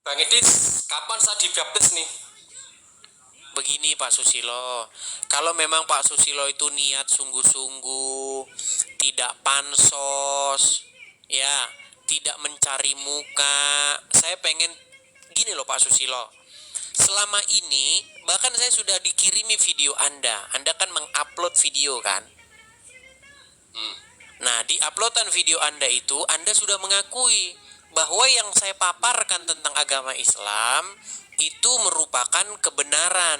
Bang Idis, kapan saya dibaptis nih? Begini Pak Susilo, kalau memang Pak Susilo itu niat sungguh-sungguh, tidak pansos, ya, tidak mencari muka, saya pengen gini loh Pak Susilo. Selama ini bahkan saya sudah dikirimi video Anda kan mengupload video kan? Nah, di uploadan video Anda itu, Anda sudah mengakui bahwa yang saya paparkan tentang agama Islam itu merupakan kebenaran.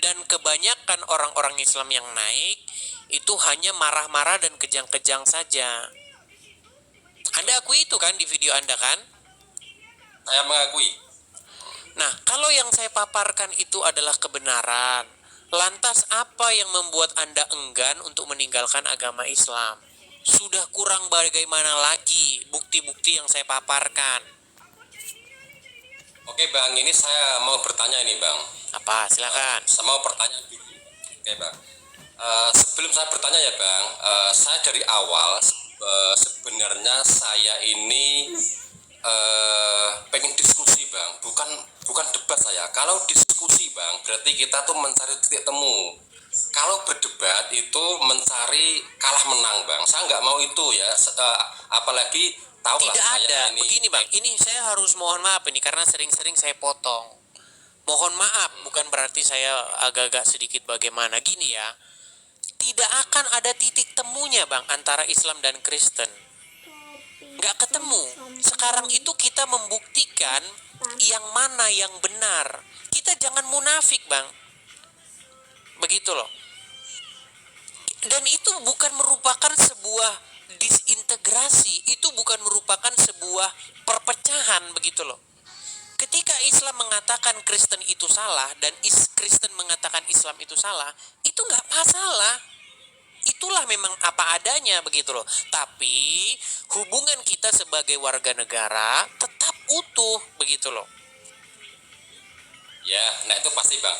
Dan kebanyakan orang-orang Islam yang naik itu hanya marah-marah dan kejang-kejang saja. Anda akui itu kan di video Anda kan? Saya mengakui. Nah, kalau yang saya paparkan itu adalah kebenaran, lantas apa yang membuat Anda enggan untuk meninggalkan agama Islam? Sudah kurang bagaimana lagi bukti-bukti yang saya paparkan. Oke Bang, ini saya mau bertanya ini Bang. Apa? Silakan. Saya mau bertanya dulu. Oke Bang. Sebelum saya bertanya ya Bang, saya dari awal sebenarnya saya ini pengen diskusi Bang, bukan debat saya. Kalau diskusi Bang, berarti kita tuh mencari titik temu. Kalau berdebat itu mencari kalah menang Bang. Saya nggak mau itu ya. Apalagi tahu lah Tidak saya ada. ini. Begini Bang, ini saya harus mohon maaf ini karena sering-sering saya potong. Mohon maaf, bukan berarti saya agak-agak sedikit bagaimana. Gini ya, tidak akan ada titik temunya Bang antara Islam dan Kristen. Nggak ketemu. Sekarang itu kita membuktikan yang mana yang benar. Kita jangan munafik Bang. Begitu loh. Dan itu bukan merupakan sebuah disintegrasi, itu bukan merupakan sebuah perpecahan begitu loh. Ketika Islam mengatakan Kristen itu salah dan Kristen mengatakan Islam itu salah, itu nggak masalah. Itulah memang apa adanya begitu loh. Tapi hubungan kita sebagai warga negara tetap utuh begitu loh. Ya, nah itu pasti Bang.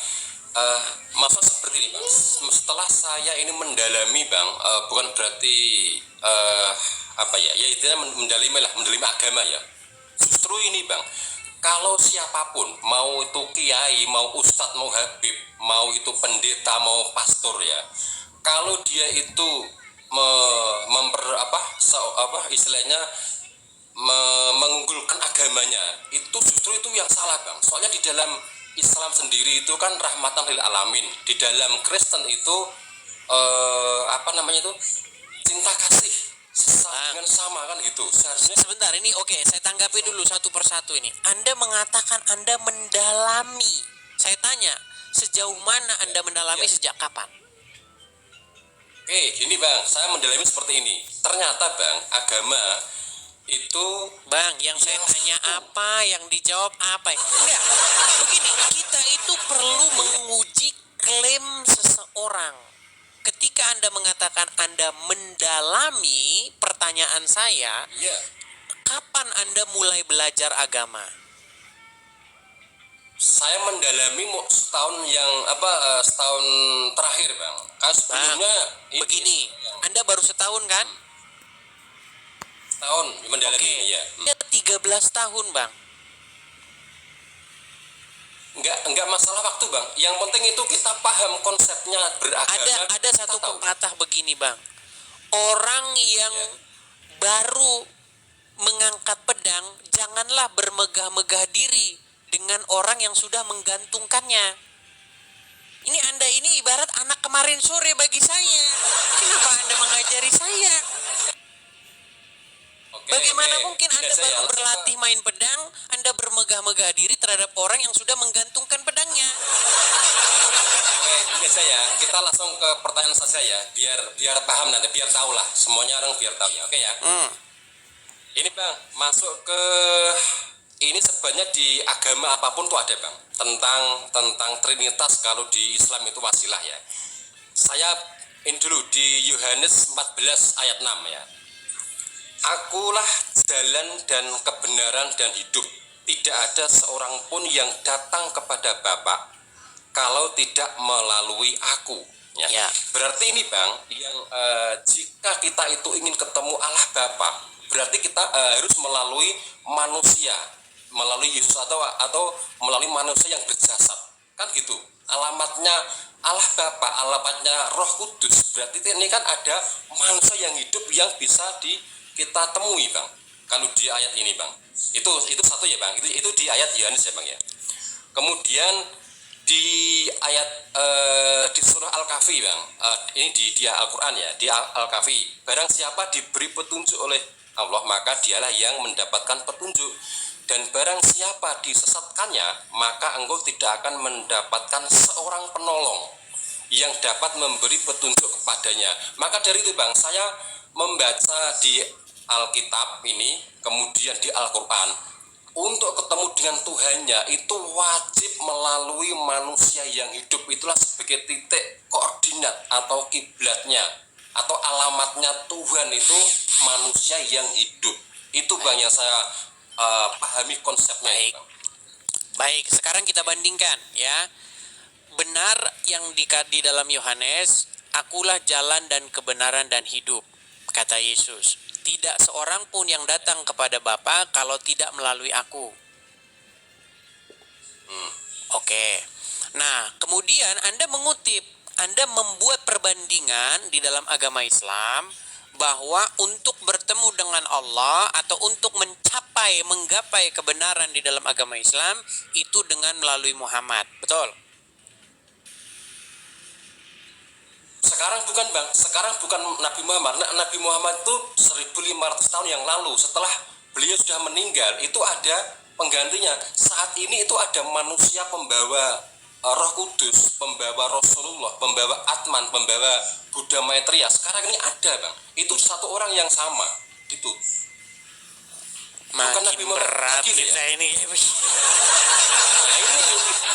Maksud seperti ini Bang. Setelah saya ini mendalami Bang, bukan berarti apa ya? Ya itu mendalami agama ya. Justru ini Bang, kalau siapapun, mau itu kiai, mau ustadz, mau habib, mau itu pendeta, mau pastor ya, kalau dia itu istilahnya mengunggulkan agamanya, itu justru itu yang salah Bang. Soalnya di dalam Islam sendiri itu kan rahmatan lil alamin. Di dalam Kristen itu cinta kasih dengan sama kan gitu. Seharusnya Sebentar ini oke, saya tanggapi dulu satu persatu ini. Anda mengatakan Anda mendalami. Saya tanya, sejauh mana Anda mendalami sejak kapan? Oke, gini Bang, saya mendalami seperti ini. Ternyata Bang, agama itu Bang, yang saya tanya apa, yang dijawab apa? Enggak, begini, kita itu perlu menguji klaim seseorang. Ketika Anda mengatakan Anda mendalami pertanyaan saya, kapan Anda mulai belajar agama? Saya mendalami setahun terakhir Bang. Kan sebelumnya begini, Anda baru setahun kan? Setahun mendalami ya. Ya 13 tahun Bang. Enggak masalah waktu Bang. Yang penting itu kita paham konsepnya beragama. Ada satu pepatah begini Bang. Orang yang baru mengangkat pedang, janganlah bermegah-megah diri dengan orang yang sudah menggantungkannya. Ini Anda ini ibarat anak kemarin sore bagi saya. Kenapa Anda mengajari saya? Bagaimana mungkin Anda baru berlatih main pedang, Anda bermegah-megah diri terhadap orang yang sudah menggantungkan pedangnya? Oke, ini kita langsung ke pertanyaan saya ya, biar paham nanti, biar tahu lah, semuanya orang biar tahu ya, oke ya. Ini Bang, masuk ke ini sebenarnya di agama apapun tuh ada Bang, tentang Trinitas. Kalau di Islam itu wasilah ya. Saya ini dulu di Yohanes 14 ayat 6 ya. Akulah jalan dan kebenaran dan hidup. Tidak ada seorang pun yang datang kepada Bapa kalau tidak melalui aku. Ya. Berarti ini Bang, yang jika kita itu ingin ketemu Allah Bapa, berarti kita harus melalui manusia. melalui Yesus atau melalui manusia yang berjasad, kan gitu. Alamatnya Allah Bapa, alamatnya Roh Kudus, berarti ini kan ada manusia yang hidup yang bisa kita temui, Bang. Kalau di ayat ini, Bang, itu satu ya, Bang. Itu di ayat Yohanes ya, Bang ya. Kemudian di ayat di surah Al-Kahfi, Bang, ini di Al-Quran ya, di Al-Kahfi, barang siapa diberi petunjuk oleh Allah, maka dialah yang mendapatkan petunjuk, dan barang siapa disesatkannya, maka engkau tidak akan mendapatkan seorang penolong yang dapat memberi petunjuk kepadanya. Maka dari itu, Bang, saya membaca di Alkitab ini, kemudian di Al-Quran, untuk ketemu dengan Tuhannya itu wajib melalui manusia yang hidup. Itulah sebagai titik koordinat atau kiblatnya atau alamatnya Tuhan itu manusia yang hidup. Itu, Bang, yang saya pahami konsepnya. Baik. Bang. Baik, sekarang kita bandingkan ya. Benar yang di dalam Yohanes, akulah jalan dan kebenaran dan hidup, kata Yesus. Tidak seorang pun yang datang kepada Bapa kalau tidak melalui aku. Oke. Nah, kemudian Anda membuat perbandingan di dalam agama Islam bahwa untuk bertemu dengan Allah atau untuk menggapai kebenaran di dalam agama Islam itu dengan melalui Muhammad. Betul? Sekarang bukan, Bang. Sekarang bukan Nabi Muhammad. Nabi Muhammad itu 1500 tahun yang lalu, setelah beliau sudah meninggal, itu ada penggantinya. Saat ini itu ada manusia pembawa Roh Kudus, pembawa Rasulullah, pembawa Atman, pembawa Buddha Maitreya. Sekarang ini ada, Bang. Itu satu orang yang sama. Itu. Bukan Nabi Makin Muhammad berat lagi, kita ya. ini. Nah, ini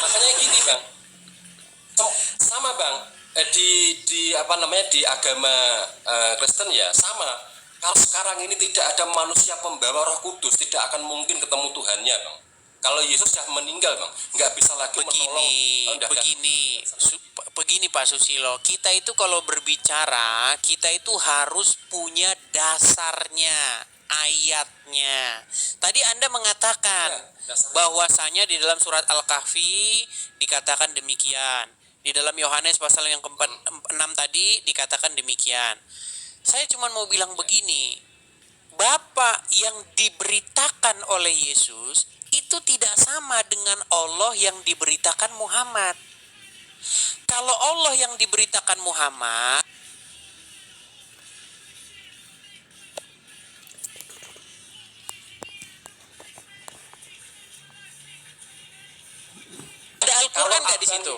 makanya gini, Bang. Sama, Bang. Di agama Kristen ya sama. Kalau sekarang ini tidak ada manusia pembawa Roh Kudus, tidak akan mungkin ketemu Tuhannya, Bang. Kalau Yesus sudah meninggal, Bang, nggak bisa lagi menolong. Begini Pak Susilo, kita itu kalau berbicara, kita itu harus punya dasarnya, ayatnya. Tadi Anda mengatakan bahwasanya di dalam surat Al-Kahfi dikatakan demikian. Di dalam Yohanes pasal yang ke-6 tadi dikatakan demikian. Saya cuma mau bilang begini, Bapa yang diberitakan oleh Yesus itu tidak sama dengan Allah yang diberitakan Muhammad. Kalau Allah yang diberitakan Muhammad, ada Al-Quran nggak di situ?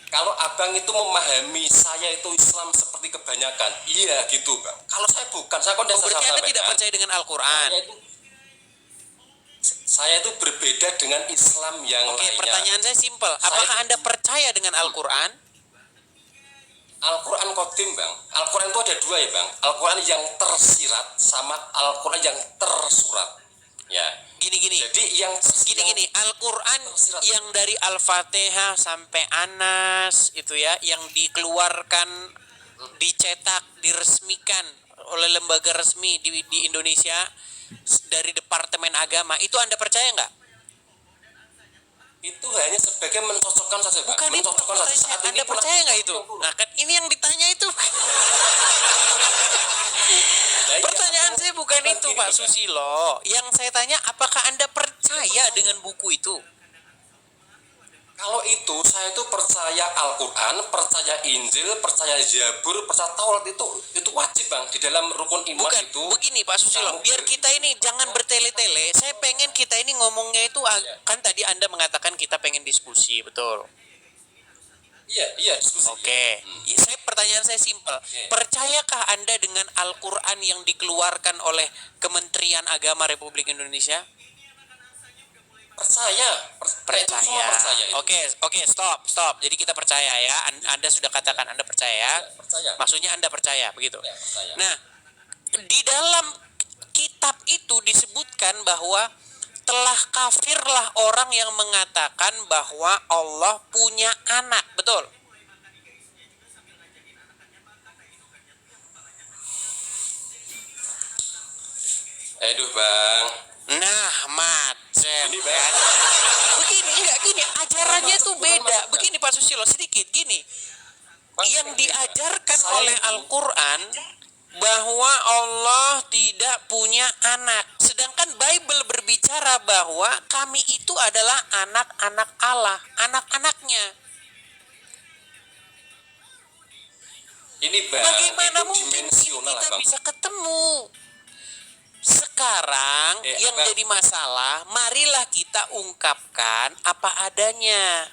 Kalau abang itu memahami saya itu Islam seperti kebanyakan, iya gitu, Bang. Kalau saya bukan, saya kondensasi. Berarti Anda tidak percaya dengan Al-Quran. Saya itu berbeda dengan Islam yang lainnya. Oke, pertanyaan saya simpel. Apakah Anda percaya dengan Al-Quran? Al-Quran Qadim, Bang. Al-Quran itu ada dua ya, Bang. Al-Quran yang tersirat sama Al-Quran yang tersurat. Ya. Gini. Jadi yang Al-Quran yang dari Al-Fatihah sampai Anas itu ya, yang dikeluarkan, dicetak, diresmikan oleh lembaga resmi di Indonesia dari Departemen Agama, itu Anda percaya nggak? Itu hanya sebagai mencocokkan saja, Bang. Bukan itu pertanyaan. Anda percaya nggak itu? Nah kan ini yang ditanya itu. Pertanyaan saya bukan itu, Pak Susilo. Yang saya tanya, apakah Anda percaya dengan buku itu? Kalau itu, saya itu percaya Al-Quran, percaya Injil, percaya Zabur, percaya Taurat, itu wajib, Bang, di dalam rukun iman. Bukan, itu. Begini Pak Susilo, biar kita ini jangan bertele-tele. Saya pengen kita ini ngomongnya itu, kan tadi Anda mengatakan kita pengen diskusi, betul? Iya, diskusi. Oke. Pertanyaan saya simpel. Percayakah Anda dengan Al-Quran yang dikeluarkan oleh Kementerian Agama Republik Indonesia? Percaya. Oke, stop. Jadi kita percaya ya. Anda sudah katakan Anda percaya ya. Percaya. Maksudnya Anda percaya, begitu. Ya, percaya. Nah, di dalam kitab itu disebutkan bahwa telah kafirlah orang yang mengatakan bahwa Allah punya anak, betul? Aduh, Bang. Nah, macet Ini, Bang. kan. Begini, enggak gini, ajarannya tuh beda. Begini Pak Susilo, sedikit gini. Bang, Yang gini, Bang. diajarkan Saya oleh itu- Al-Quran bahwa Allah tidak punya anak. Sedangkan Bible berbicara bahwa kami itu adalah anak-anak Allah, anak-anaknya. Ini Bang, Bagaimana itu mungkin dimensional kita Bang. bisa ketemu? Sekarang yang Bang. jadi masalah, marilah kita ungkapkan apa adanya.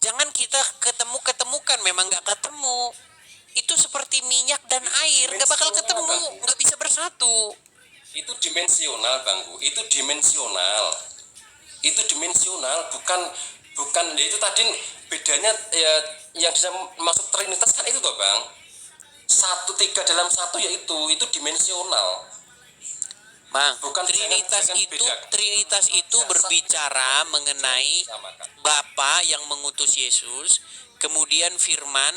Jangan kita ketemu-ketemukan, memang nggak ketemu. Itu seperti minyak dan air, nggak bakal ketemu, nggak bisa bersatu. Itu dimensional Bangku, itu dimensional. Itu dimensional, bukan ya itu tadi bedanya ya, yang bisa masuk trinitas kan itu toh Bang. 1 3 dalam 1 yaitu itu dimensional. Bang, Bukan Trinitas jangan itu bedakan. Trinitas itu Jasad berbicara mengenai Samakan. Bapa yang mengutus Yesus, kemudian Firman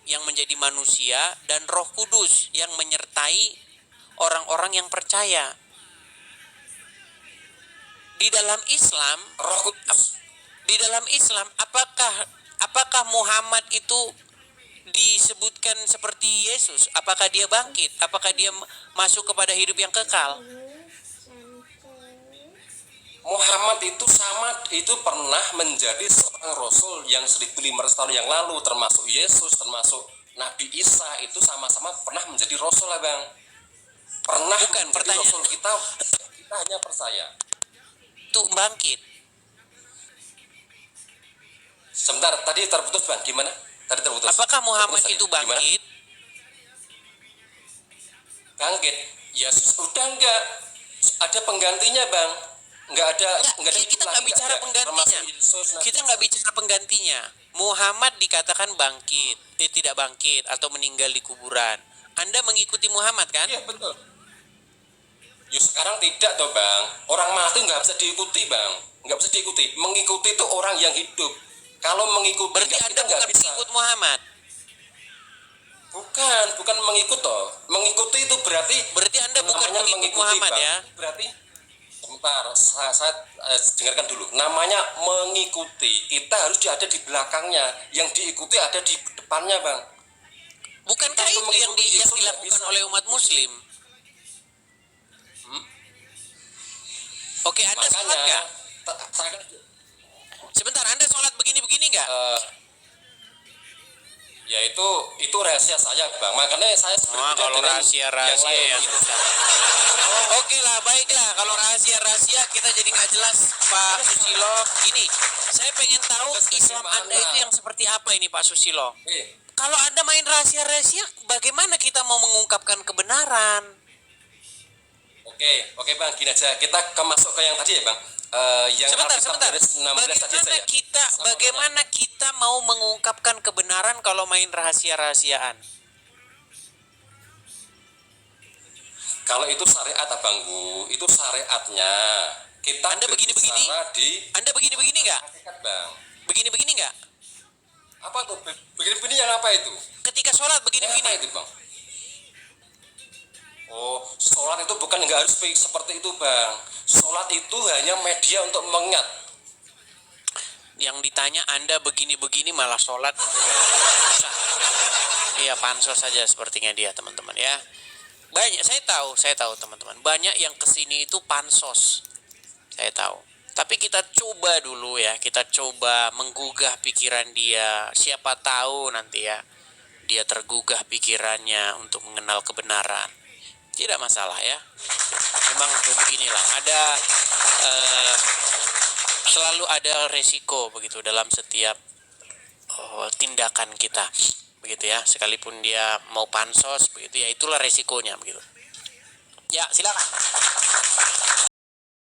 yang menjadi manusia, dan Roh Kudus yang menyertai orang-orang yang percaya. Di dalam Islam, Roh Kudus. di dalam Islam, apakah Muhammad itu disebutkan seperti Yesus? Apakah dia bangkit? Apakah dia masuk kepada hidup yang kekal? Muhammad itu pernah menjadi seorang rasul yang 1500 tahun yang lalu, termasuk Yesus, termasuk Nabi Isa itu sama-sama pernah menjadi rasul lah Bang. Pernah Bukan, menjadi pertanyaan- rasul kita hanya percaya. Itu bangkit. Sebentar, tadi terputus Bang, gimana? Tadi terputus. Apakah Muhammad Terputus itu tadi. Gimana? bangkit? Bangkit? Ya sudah enggak. Ada penggantinya Bang. Enggak ada Kita lagi, nggak bicara ada. penggantinya. Termasuk Yesus, Nabi Kita nggak bicara penggantinya. Muhammad dikatakan bangkit, tidak bangkit atau meninggal di kuburan. Anda mengikuti Muhammad kan? Iya betul. Ya sekarang tidak toh Bang. Orang mati nggak bisa diikuti Bang. Nggak bisa diikuti. Mengikuti itu orang yang hidup. Kalau mengikuti Berarti kita Anda nggak bukan bisa. pengikut Muhammad. Bukan mengikut toh. Mengikuti itu berarti Anda bukan namanya pengikut mengikuti, Muhammad Bang. ya. Berarti sebentar, saya dengarkan dulu. Namanya mengikuti. Kita harus ada di belakangnya. Yang diikuti ada di depannya Bang. Bukankah Kita itu yang, mengikuti yang Yesus nggak dilakukan bisa. oleh umat Muslim? Oke, Anda sholat Makanya nggak? saya kan Sebentar, Anda sholat begini-begini nggak? ya itu rahasia saya Bang. Makanya saya berbeda Kalau dengan rahasia-rahasia yang ya lain. susah. Oke lah, baiklah. Kalau rahasia-rahasia kita jadi nggak jelas, Pak Susilo. Gini, saya pengen tahu Islam Anda itu yang seperti apa ini, Pak Susilo? Kalau Anda main rahasia-rahasia, bagaimana kita mau mengungkapkan kebenaran? Oke Bang, gini aja. Kita masuk ke yang tadi ya Bang. Yang Sebentar. Alkitab garis 16 tadi aja ya. Bagaimana kita mau mengungkapkan kebenaran kalau main rahasia-rahasiaan? Kalau itu syariat Abangku, itu syariatnya. Kita Anda begini-begini? berbicara di Anda begini-begini nggak? hakikat Bang. Begini-begini nggak? Apa tuh? Begini-begini yang apa itu? Ketika sholat Yang apa begini-begini. itu Bang? Oh, sholat itu bukan nggak harus seperti itu Bang. Sholat itu hanya media untuk mengingat. Yang ditanya Anda begini-begini malah sholat. Susah. Iya, pansos saja sepertinya dia, teman-teman ya. Banyak, saya tahu teman-teman. Banyak yang kesini itu pansos. Saya tahu. Tapi kita coba dulu ya, kita coba menggugah pikiran dia. Siapa tahu nanti ya, dia tergugah pikirannya untuk mengenal kebenaran. Tidak masalah ya. Memang beginilah. Selalu ada resiko begitu dalam setiap tindakan kita. Begitu ya. Sekalipun dia mau pansos begitu ya, itulah resikonya begitu. Ya, silakan.